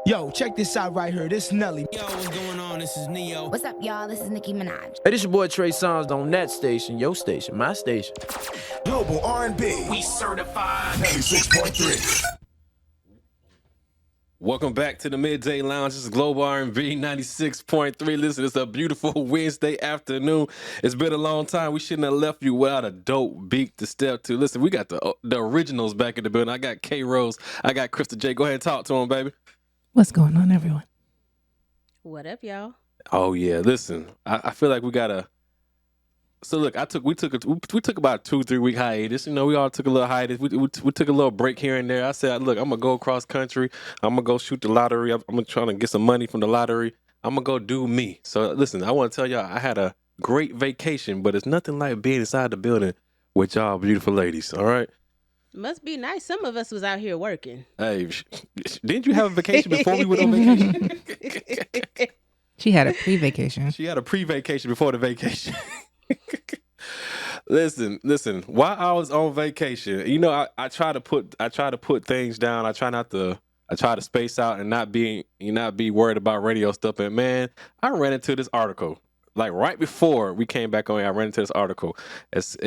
Yo, check this out right here. This Nelly. Yo, what's going on? This is Neo. What's up, y'all? This is Nicki Minaj. Hey, this your boy Trey Songz on that station, your station, my station. Global RnB. We certified. 96.3. Welcome back to the Midday Lounge. This is Global RnB 96.3. Listen, it's a beautiful Wednesday afternoon. It's been a long time. We shouldn't have left you without a dope beat to step to. Listen, we got the originals back in the building. I got K Rose. I got Krista J. Go ahead and talk to him, baby. What's going on, everyone? What up, y'all? Oh yeah, listen. I feel like we gotta. So look, we took about a 2-3 week hiatus. You know, we all took a little hiatus. We took a little break here and there. I said, look, I'm gonna go across country. I'm gonna go shoot the lottery. I'm gonna try to get some money from the lottery. I'm gonna go do me. So listen, I want to tell y'all, I had a great vacation, but it's nothing like being inside the building with y'all beautiful ladies. All right. Must be nice. Some of us was out here working. Hey, didn't you have a vacation before we went on vacation? She had a pre-vacation. She had a pre-vacation before the vacation. Listen. While I was on vacation, you know, I try to put things down. I try to space out and not be worried about radio stuff. And man, I ran into this article like right before we came back on. I ran into this article. It's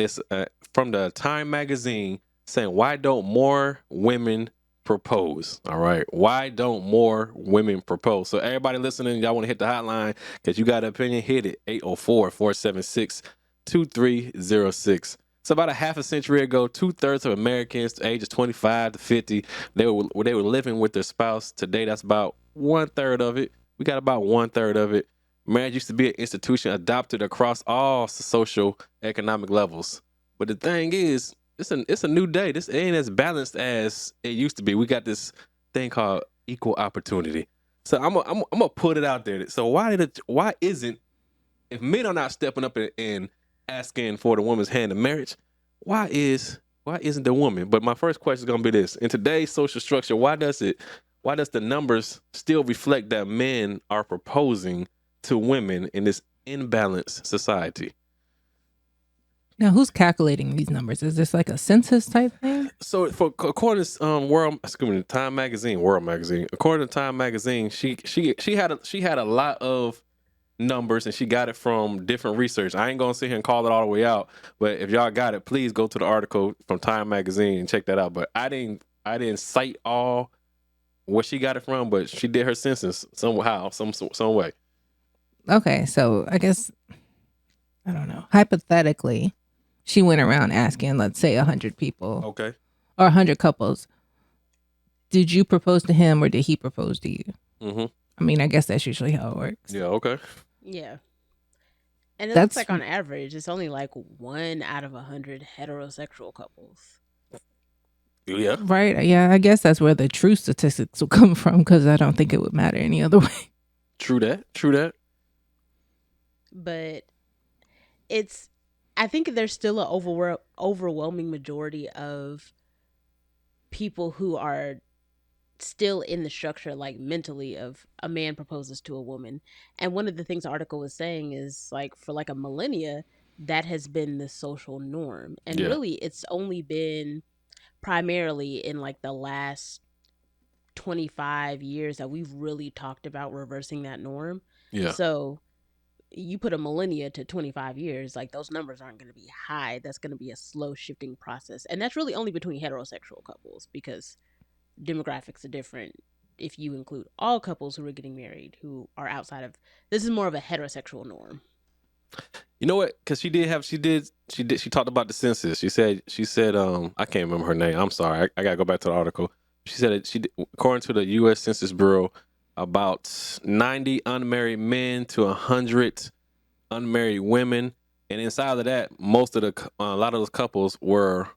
from the Time magazine saying, why don't more women propose? All right. Why don't more women propose? So everybody listening, y'all want to hit the hotline because you got an opinion, hit it. 804-476-2306. So about a half a century ago, 2/3 of Americans ages 25 to 50, they were living with their spouse. Today, that's about 1/3 of it. We got about 1/3 of it. Marriage used to be an institution adopted across all social economic levels. But the thing is, it's a new day. This ain't as balanced as it used to be. We got this thing called equal opportunity. So I'm gonna put it out there. So why isn't, if men are not stepping up and asking for the woman's hand in marriage, why isn't the woman? But my first question is gonna be this: in today's social structure, why does the numbers still reflect that men are proposing to women in this imbalanced society? Now, who's calculating these numbers? Is this like a census type thing? So, according to Time magazine, World magazine, according to Time magazine, she had a lot of numbers, and she got it from different research. I ain't gonna sit here and call it all the way out, but if y'all got it, please go to the article from Time magazine and check that out. But I didn't cite all where she got it from, but she did her census somehow, some way. Okay, so I guess, I don't know. Hypothetically, she went around asking, let's say, 100 people. Okay. Or 100 couples. Did you propose to him or did he propose to you? Mm-hmm. I mean, I guess that's usually how it works. Yeah, okay. Yeah. And it That's- looks like on average, it's only like 1 out of 100 heterosexual couples. Yeah. Right? Yeah, I guess that's where the true statistics will come from, because I don't think it would matter any other way. True that. But I think there's still an overwhelming majority of people who are still in the structure, like mentally, of a man proposes to a woman. And one of the things the article was saying is, like, for like a millennia, that has been the social norm. And really, it's only been primarily in like the last 25 years that we've really talked about reversing that norm. Yeah. So you put a millennia to 25 years, like, those numbers aren't going to be high. That's going to be a slow shifting process. And that's really only between heterosexual couples, because demographics are different if you include all couples who are getting married who are outside of, this is more of a heterosexual norm. You know what? Because she talked about the census. She said I can't remember her name. I'm sorry. I gotta go back to the article. She said according to the U.S. Census Bureau, about 90 unmarried men to 100 unmarried women, and inside of that, a lot of those couples were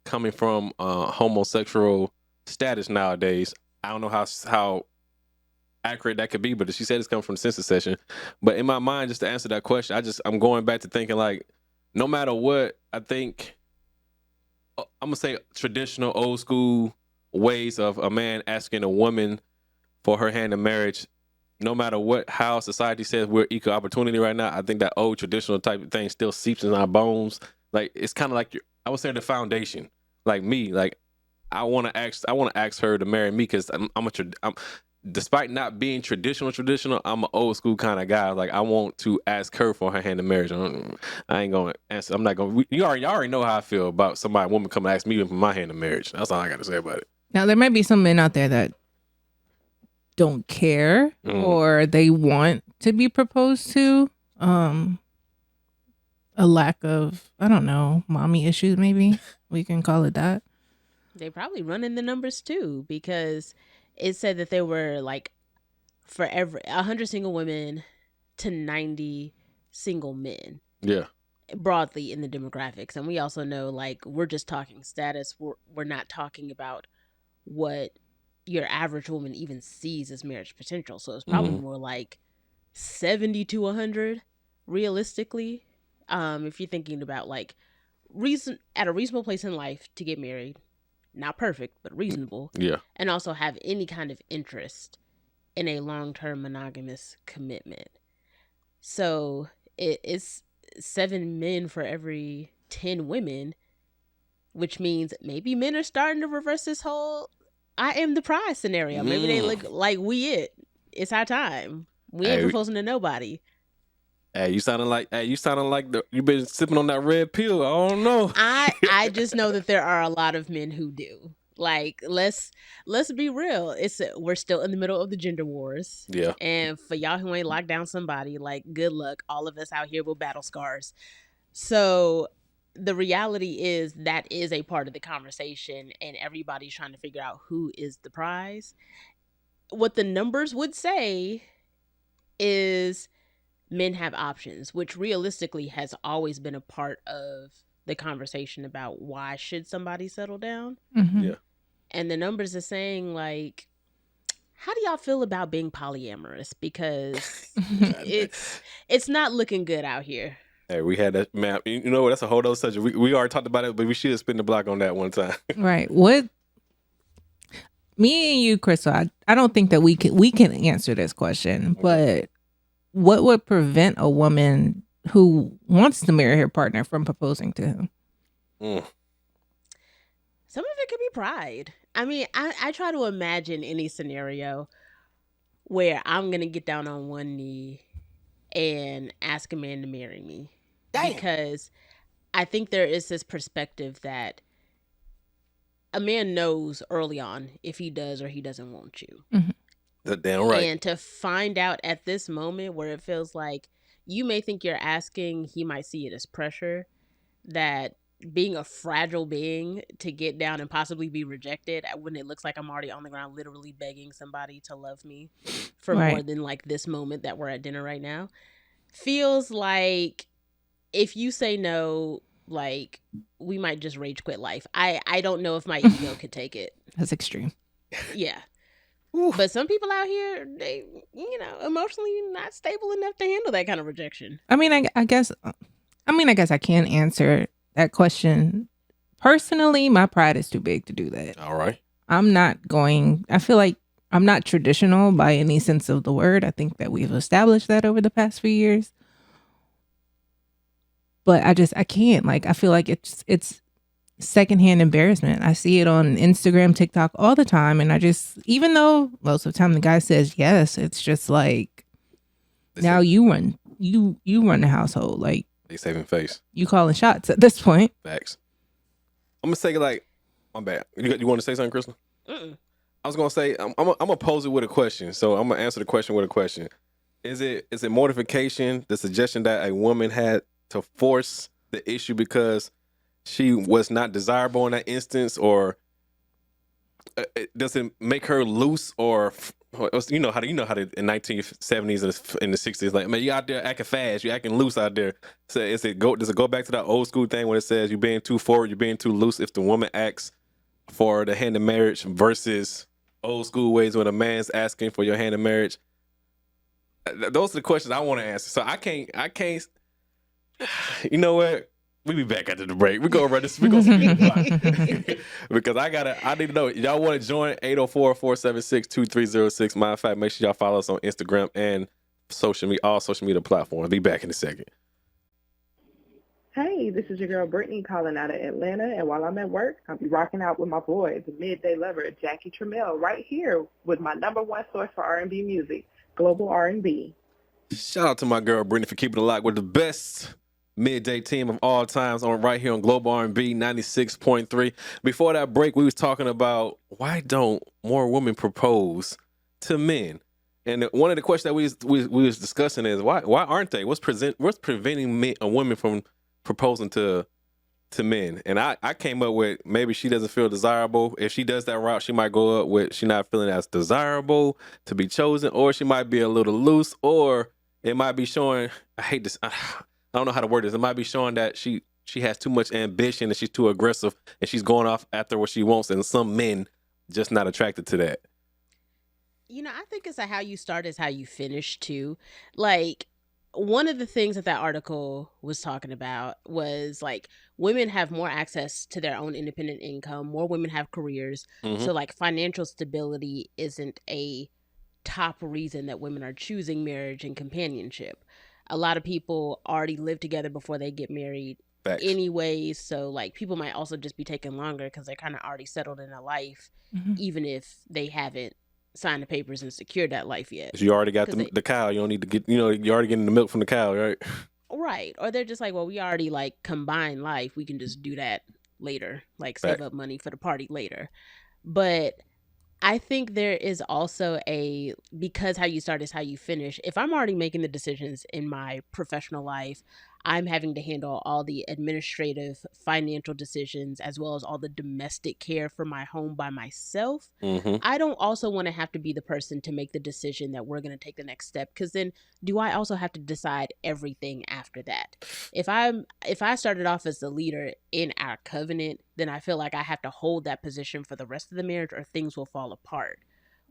coming from homosexual status nowadays. I don't know how accurate that could be, but she said it's coming from the census session. But in my mind, just to answer that question, I'm going back to thinking, like, no matter what, I think I'm gonna say traditional old school ways of a man asking a woman for her hand in marriage, no matter how society says we're equal opportunity right now, I think that old traditional type of thing still seeps in our bones. Like, it's kind of like I would say the foundation. Like me, like I want to ask her to marry me because despite not being traditional, I'm an old school kind of guy. Like, I want to ask her for her hand in marriage. I ain't gonna answer. I'm not gonna. You already know how I feel about somebody, a woman, come and ask me for my hand in marriage. That's all I got to say about it. Now there might be some men out there that don't care or they want to be proposed to. A lack of, I don't know, mommy issues, maybe we can call it that. They probably running the numbers too, because it said that there were like for every 100 single women to 90 single men. Yeah. Broadly in the demographics. And we also know, like, we're just talking status. We're not talking about what your average woman even sees as marriage potential. So it's probably more like 70 to 100 realistically. If you're thinking about like at a reasonable place in life to get married, not perfect, but reasonable. Yeah. And also have any kind of interest in a long-term monogamous commitment. So it's 7 men for every 10 women, which means maybe men are starting to reverse this whole I am the prize scenario. Maybe they look like it's our time. We ain't proposing to nobody. Hey, you sounding like you've been sipping on that red pill. I don't know. I just know that there are a lot of men who do. Like, let's be real. We're still in the middle of the gender wars. Yeah. And for y'all who ain't locked down somebody, like, good luck. All of us out here with battle scars. So the reality is that is a part of the conversation, and everybody's trying to figure out who is the prize. What the numbers would say is men have options, which realistically has always been a part of the conversation about why should somebody settle down. Yeah. And the numbers are saying, like, how do y'all feel about being polyamorous? Because it's not looking good out here. Hey, we had that, man. You know what? That's a whole other subject. We already talked about it, but we should spin the block on that one time. Right. Me and you, Crystal, I don't think that we can answer this question, but what would prevent a woman who wants to marry her partner from proposing to him? Some of it could be pride. I mean, I try to imagine any scenario where I'm going to get down on one knee and ask a man to marry me. Damn. Because I think there is this perspective that a man knows early on if he does or he doesn't want you. Mm-hmm. That's damn right. And to find out at this moment where it feels like you may think you're asking, he might see it as pressure, that being a fragile being to get down and possibly be rejected when it looks like I'm already on the ground literally begging somebody to love me for more than like this moment that we're at dinner right now, feels like if you say no, like, we might just rage quit life. I don't know if my ego could take it. That's extreme. Yeah. But some people out here, they, emotionally not stable enough to handle that kind of rejection. I mean, I guess I can answer that question. Personally, my pride is too big to do that. All right. I feel like I'm not traditional by any sense of the word. I think that we've established that over the past few years. But I can't. Like, I feel like it's secondhand embarrassment. I see it on Instagram, TikTok all the time, and even though most of the time the guy says yes, it's just like, now you run the household. Like, they saving face. You calling shots at this point. Facts. I'm gonna say, like, my bad. You want to say something, Crystal? Mm-mm. I was gonna say I'm gonna pose it with a question. So I'm gonna answer the question with a question. Is it mortification, the suggestion that a woman had to force the issue because she was not desirable in that instance, or does it make her loose, or you know how to in 1970s and in the 60s, like, man, you out there acting fast, you acting loose out there. So does it go back to that old school thing when it says you're being too forward, you're being too loose if the woman asks for the hand in marriage versus old school ways when a man's asking for your hand in marriage? Those are the questions I want to answer. So I can't. You know what? We be back after the break. We go run this. We go speed the block. Because I need to know. Y'all want to join 804-476-2306. Matter of fact, make sure y'all follow us on Instagram and all social media platforms. Be back in a second. Hey, this is your girl Brittany calling out of Atlanta, and while I'm at work, I'll be rocking out with my boy, the midday lover, Jackie Trammell, right here with my number one source for R&B music, Global R&B. Shout out to my girl Brittany for keeping it locked with the best midday team of all times on right here on Global R&B 96.3. Before that break, we was talking about why don't more women propose to men? And one of the questions that we was discussing is why aren't they? What's preventing a woman from proposing to men? And I came up with maybe she doesn't feel desirable. If she does that route, she might go up with she not feeling as desirable to be chosen, or she might be a little loose, or it might be showing, I hate this, I don't know how to word this. It might be showing that she has too much ambition and she's too aggressive and she's going off after what she wants, and some men just not attracted to that. You know, I think it's how you start is how you finish too. Like, one of the things that article was talking about was like women have more access to their own independent income, more women have careers. Mm-hmm. So like financial stability isn't a top reason that women are choosing marriage and companionship. A lot of people already live together before they get married Facts. anyways, so like people might also just be taking longer because they're kind of already settled in a life, even if they haven't signed the papers and secured that life yet. You already got the cow. You don't need to get, you're already getting the milk from the cow, right? Right. Or they're just like, well, we already like combined life. We can just do that later, like save up money for the party later. But I think there is also because how you start is how you finish. If I'm already making the decisions in my professional life, I'm having to handle all the administrative financial decisions as well as all the domestic care for my home by myself. Mm-hmm. I don't also want to have to be the person to make the decision that we're going to take the next step, because then do I also have to decide everything after that? If I started off as the leader in our covenant, then I feel like I have to hold that position for the rest of the marriage or things will fall apart.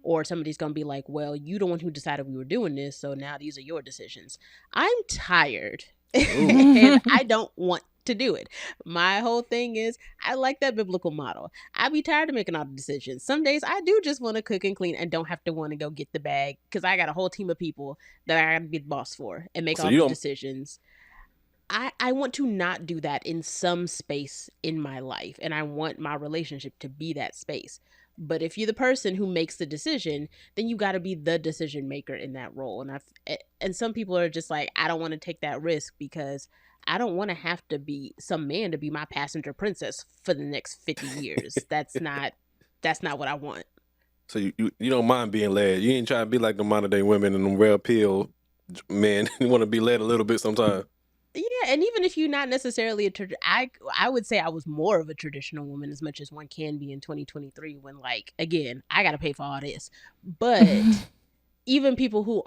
Or somebody's going to be like, well, you the one who decided we were doing this, so now these are your decisions. I'm tired and I don't want to do it. My whole thing is I like that biblical model. I be tired of making all the decisions. Some days I do just want to cook and clean and don't have to want to go get the bag because I got a whole team of people that I got to be the boss for and make all the decisions. I want to not do that in some space in my life, and I want my relationship to be that space. But if you're the person who makes the decision, then you got to be the decision maker in that role. And some people are just like, I don't want to take that risk because I don't want to have to be some man to be my passenger princess for the next 50 years. That's not what I want. So you don't mind being led. You ain't trying to be like the modern day women and them well-pilled men. You want to be led a little bit sometimes. Yeah, and even if you're not necessarily I would say I was more of a traditional woman as much as one can be in 2023 when, like, again, I got to pay for all this. But even people who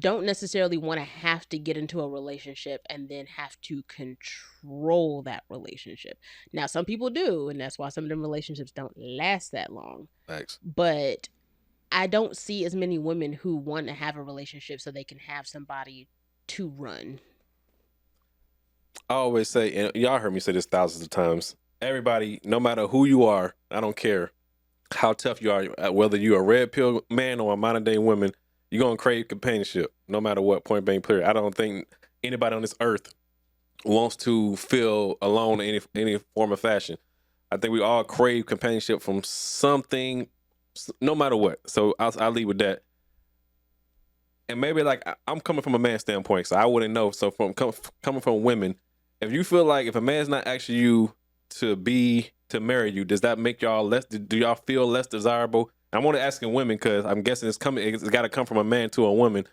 don't necessarily want to have to get into a relationship and then have to control that relationship. Now, some people do, and that's why some of them relationships don't last that long. Thanks. But I don't see as many women who want to have a relationship so they can have somebody to run. I always say, and y'all heard me say this thousands of times, everybody, no matter who you are, I don't care how tough you are, whether you're a red pill man or a modern day woman, you're going to crave companionship no matter what, point blank period. I don't think anybody on this earth wants to feel alone in any form of fashion. I think we all crave companionship from something, no matter what. So I'll leave with that. And maybe like I'm coming from a man's standpoint, so I wouldn't know. So coming from women, if you feel like if a man's not asking you to marry you, does that make y'all less? Do y'all feel less desirable? I want to ask women because I'm guessing it's got to come from a man to a woman.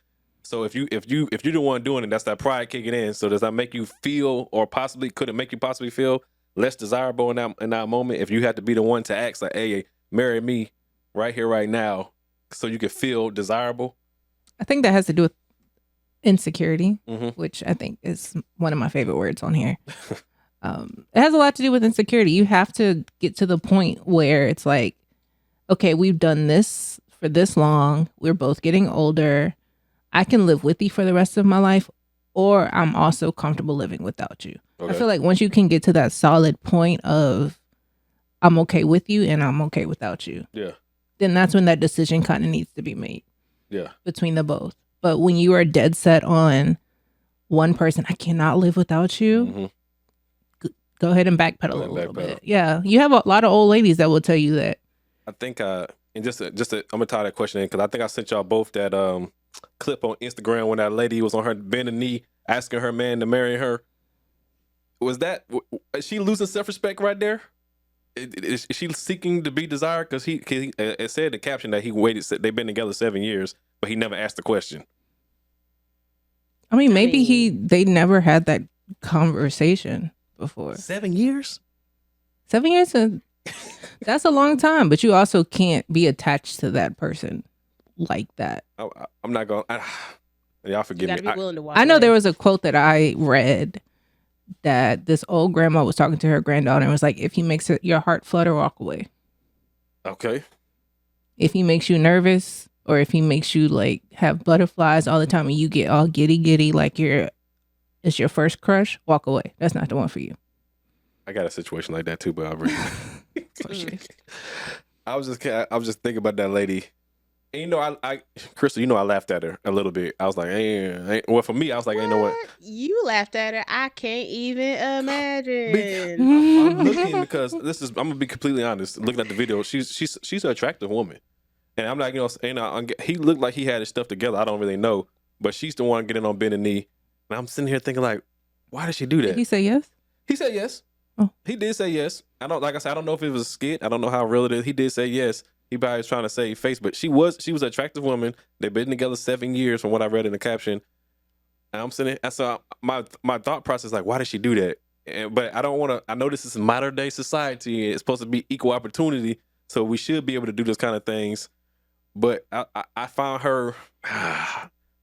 So if you're the one doing it, that's that pride kicking in. So does that make you feel, or could it make you possibly feel less desirable in that moment if you had to be the one to ask like, hey, marry me right here, right now, so you could feel desirable? I think that has to do with insecurity, which I think is one of my favorite words on here. It has a lot to do with insecurity. You have to get to the point where it's like, okay, we've done this for this long. We're both getting older. I can live with you for the rest of my life, or I'm also comfortable living without you. Okay. I feel like once you can get to that solid point of I'm okay with you and I'm okay without you, then that's when that decision kind of needs to be made. Yeah. Between the both. But when you are dead set on one person, I cannot live without you. Mhm. Go ahead and backpedal Go a ahead and little backpedal. bit. Yeah, you have a lot of old ladies that will tell you that. I think, and I'm gonna tie that question in because I think I sent y'all both that clip on Instagram when that lady was on her bending knee asking her man to marry her. Was that is she losing self-respect right there? Is she seeking to be desired? Because it said in the caption that they've been together 7 years, but he never asked the question. I mean, maybe they never had that conversation before. 7 years? 7 years, that's a long time, but you also can't be attached to that person like that. I'm not going. Y'all forgive You me. gotta be willing to walk I know away. there was a quote that I read that this old grandma was talking to her granddaughter and was like, if he makes your heart flutter, walk away. Okay. If he makes you nervous or if he makes you like have butterflies all the time and you get all giddy like it's your first crush, walk away. That's not the one for you. I got a situation like that too, but I really. I was just thinking about that lady. And you know, Crystal, you know, I laughed at her a little bit. I was like, well, for me, I was like, you know what? You laughed at her. I can't even imagine. I'm looking because I'm gonna be completely honest. Looking at the video, she's an attractive woman, and I'm like, he looked like he had his stuff together. I don't really know, but she's the one getting on bending knee, and I'm sitting here thinking like, why did she do that? Did he say yes? He said yes. Oh. He did say yes. I don't know if it was a skit. I don't know how real it is. He did say yes. He probably was trying to save face, but she was an attractive woman. They've been together 7 years from what I read in the caption. And I'm sitting, and so my thought process like, why did she do that? But I don't want to. I know this is modern day society. It's supposed to be equal opportunity, so we should be able to do this kind of things. But I found her,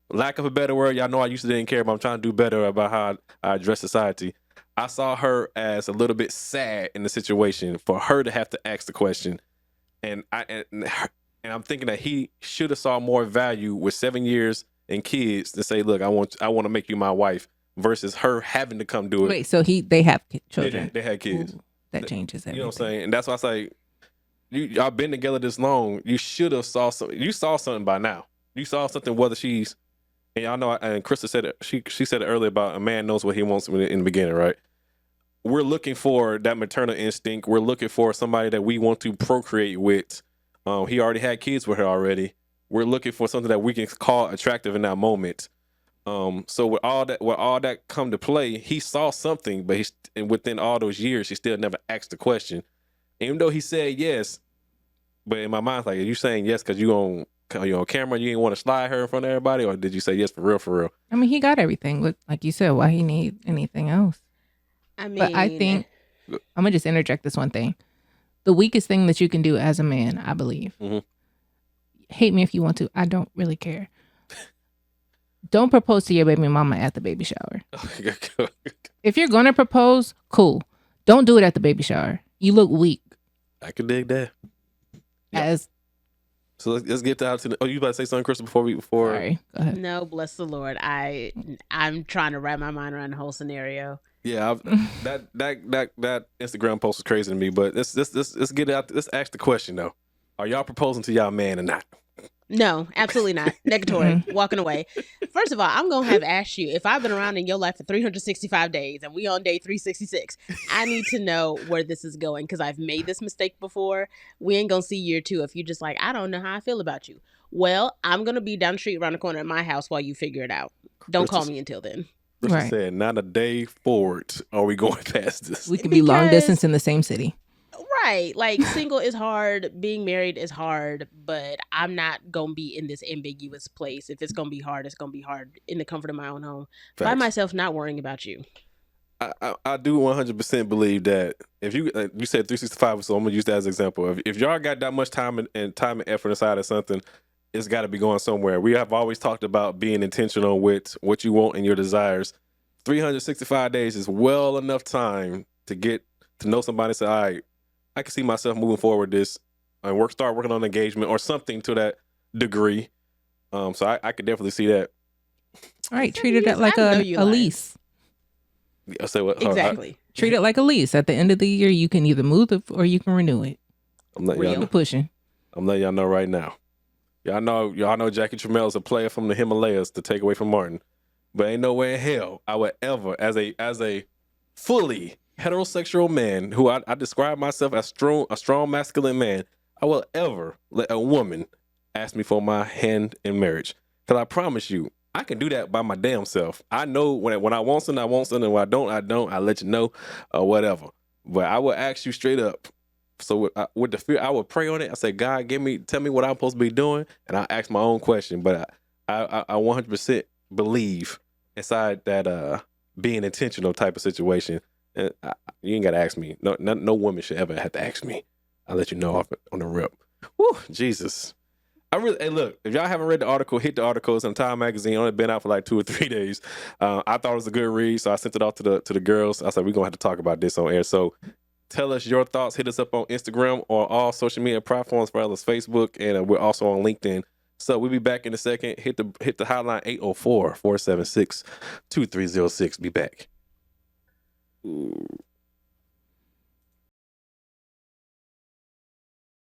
lack of a better word. Y'all know I used to didn't care, but I'm trying to do better about how I address society. I saw her as a little bit sad in the situation for her to have to ask the question. And I'm thinking that he should have saw more value with 7 years and kids to say, look, I want to make you my wife versus her having to come do it. Wait, so they have children. They had kids. Ooh, that changes everything. You know what I'm saying? And that's why I say, y'all been together this long. You should have saw something. You saw something by now. You saw something, whether she's, and y'all know, and Krista said it, she said it earlier about a man knows what he wants in the beginning, right? We're looking for that maternal instinct. We're looking for somebody that we want to procreate with. He already had kids with her already. We're looking for something that we can call attractive in that moment. So with all that come to play, he saw something, but and within all those years, he still never asked the question. Even though he said yes, but in my mind, like, are you saying yes because you on camera, you didn't want to slide her in front of everybody, or did you say yes for real, for real? I mean, he got everything. Like you said, why he need anything else? I mean, But I think I'm gonna just interject this one thing. The weakest thing that you can do as a man, I believe. Mm-hmm. Hate me if you want to. I don't really care. Don't propose to your baby mama at the baby shower. If you're gonna propose, cool. Don't do it at the baby shower. You look weak. I could dig that. So let's get out to the. Oh, you about to say something, Crystal? Before. Sorry. Go ahead. no, bless the Lord. I'm trying to wrap my mind around the whole scenario. Yeah, that Instagram post was crazy to me. But let's get out. Let's ask the question though: are y'all proposing to y'all man or not? No, absolutely not. Negatory. Walking away. First of all, I'm going to have asked you if I've been around in your life for 365 days and we on day 366. I need to know where this is going because I've made this mistake before. We ain't going to see year 2 if you just like, I don't know how I feel about you. Well, I'm going to be down the street around the corner at my house while you figure it out. Don't call me until then. Richard said, not a day forward are we going past this. We could be long distance in the same city. Right. Like, single is hard. Being married is hard. But I'm not going to be in this ambiguous place. If it's going to be hard, it's going to be hard in the comfort of my own home. Facts. By myself, not worrying about you. I do 100% believe that if you said 365, so I'm going to use that as an example. If y'all got that much time and effort inside of something, it's got to be going somewhere. We have always talked about being intentional with what you want and your desires. 365 days is well enough time to get to know somebody and say, all right, I can see myself moving forward this and start working on engagement or something to that degree. So I could definitely see that. All right, treat it like a lease. I say what? Exactly. Treat it like a lease. At the end of the year, you can either move it or you can renew it. I'm letting y'all know. Pushing. I'm letting y'all know right now. Y'all know Jackie Trammell is a player from the Himalayas to take away from Martin. but ain't no way in hell I would ever, as a fully heterosexual man who I describe myself as a strong masculine man, I will ever let a woman ask me for my hand in marriage. Because I promise you, I can do that by my damn self. I know when I want something, I want something. When I don't, I don't. I let you know, or whatever. But I will ask you straight up. So with the fear, I would pray on it. I say, God, tell me what I'm supposed to be doing, and I ask my own question. But I 100% believe inside that being intentional type of situation. And you ain't gotta ask me. No woman should ever have to ask me. I'll let you know off on the rip. Whew, Jesus. Hey, look, if y'all haven't read the article, hit the article. It's in Time Magazine. Only been out for like 2 or 3 days. I thought it was a good read, so I sent it off to the girls. I said, we're going to have to talk about this on air. So tell us your thoughts. Hit us up on Instagram or all social media platforms, for us, Facebook, and we're also on LinkedIn. So we'll be back in a second. Hit the hotline 804-476-2306. Be back. Ooh.